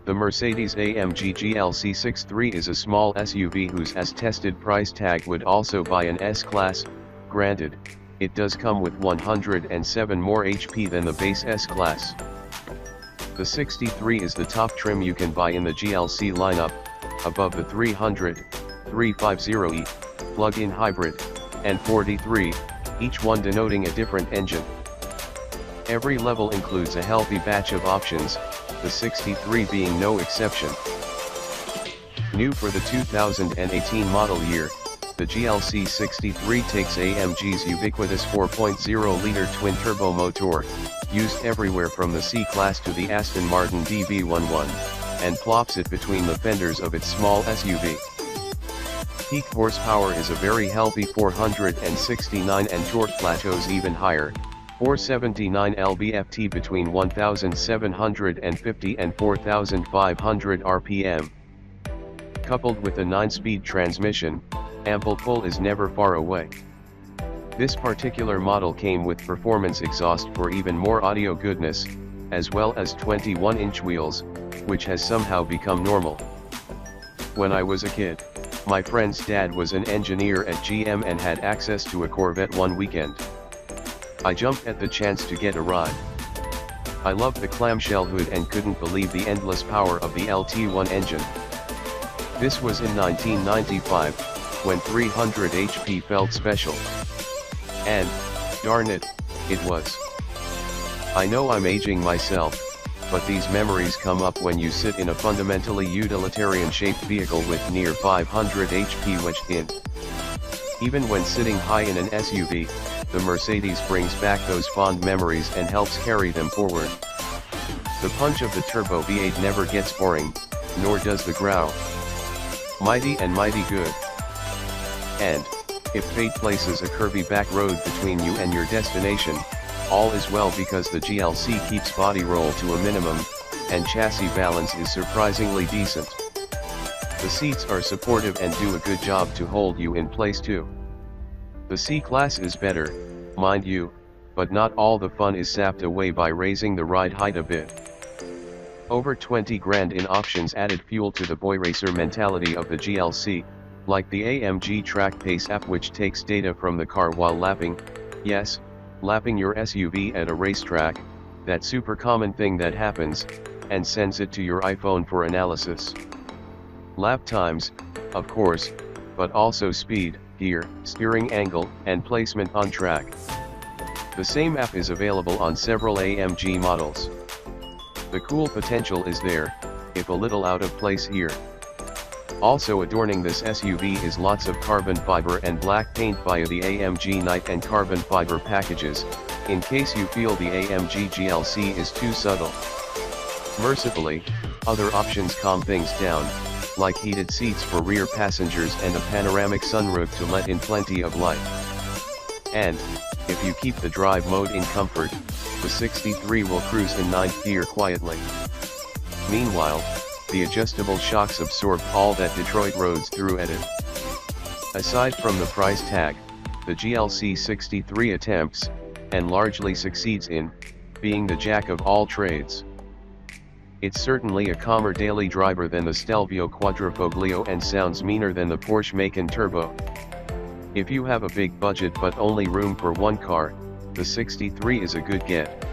The Mercedes AMG GLC 63 is a small SUV whose as-tested price tag would also buy an S-Class. Granted, it does come with 107 more HP than the base S-Class. The 63 is the top trim you can buy in the GLC lineup, above the 300, 350e, plug-in hybrid, and 43, each one denoting a different engine. Every level includes a healthy batch of options, the 63 being no exception. New for the 2018 model year, the GLC 63 takes AMG's ubiquitous 4.0-liter twin-turbo motor, used everywhere from the C-Class to the Aston Martin DB11, and plops it between the fenders of its small SUV. Peak horsepower is a very healthy 469 and torque plateaus even higher, 479 lb-ft between 1,750 and 4,500 rpm. Coupled with a 9-speed transmission, ample pull is never far away. This particular model came with performance exhaust for even more audio goodness, as well as 21-inch wheels, which has somehow become normal. When I was a kid, my friend's dad was an engineer at GM and had access to a Corvette one weekend. I jumped at the chance to get a ride. I loved the clamshell hood and couldn't believe the endless power of the LT1 engine. This was in 1995, when 300 HP felt special. And, darn it, it was. I know I'm aging myself, but these memories come up when you sit in a fundamentally utilitarian-shaped vehicle with near 500 HP wedged in. Even when sitting high in an SUV, the Mercedes brings back those fond memories and helps carry them forward. The punch of the turbo V8 never gets boring, nor does the growl. Mighty and mighty good. And, if fate places a curvy back road between you and your destination, all is well because the GLC keeps body roll to a minimum, and chassis balance is surprisingly decent. The seats are supportive and do a good job to hold you in place too. The C-Class is better, mind you, but not all the fun is sapped away by raising the ride height a bit. Over 20 grand in options added fuel to the boy racer mentality of the GLC, like the AMG Track Pace app which takes data from the car while lapping, yes, lapping your SUV at a racetrack, that super common thing that happens, and sends it to your iPhone for analysis. Lap times, of course, but also speed, gear, steering angle, and placement on track. The same app is available on several AMG models. The cool potential is there, if a little out of place here. Also adorning this SUV is lots of carbon fiber and black paint via the AMG Night and carbon fiber packages, in case you feel the AMG GLC is too subtle. Mercifully, other options calm things down, like heated seats for rear passengers and a panoramic sunroof to let in plenty of light. And, if you keep the drive mode in comfort, the 63 will cruise in 9th gear quietly. Meanwhile, the adjustable shocks absorb all that Detroit roads threw at it. Aside from the price tag, the GLC 63 attempts, and largely succeeds in, being the jack of all trades. It's certainly a calmer daily driver than the Stelvio Quadrifoglio and sounds meaner than the Porsche Macan Turbo. If you have a big budget but only room for one car, the 63 is a good get.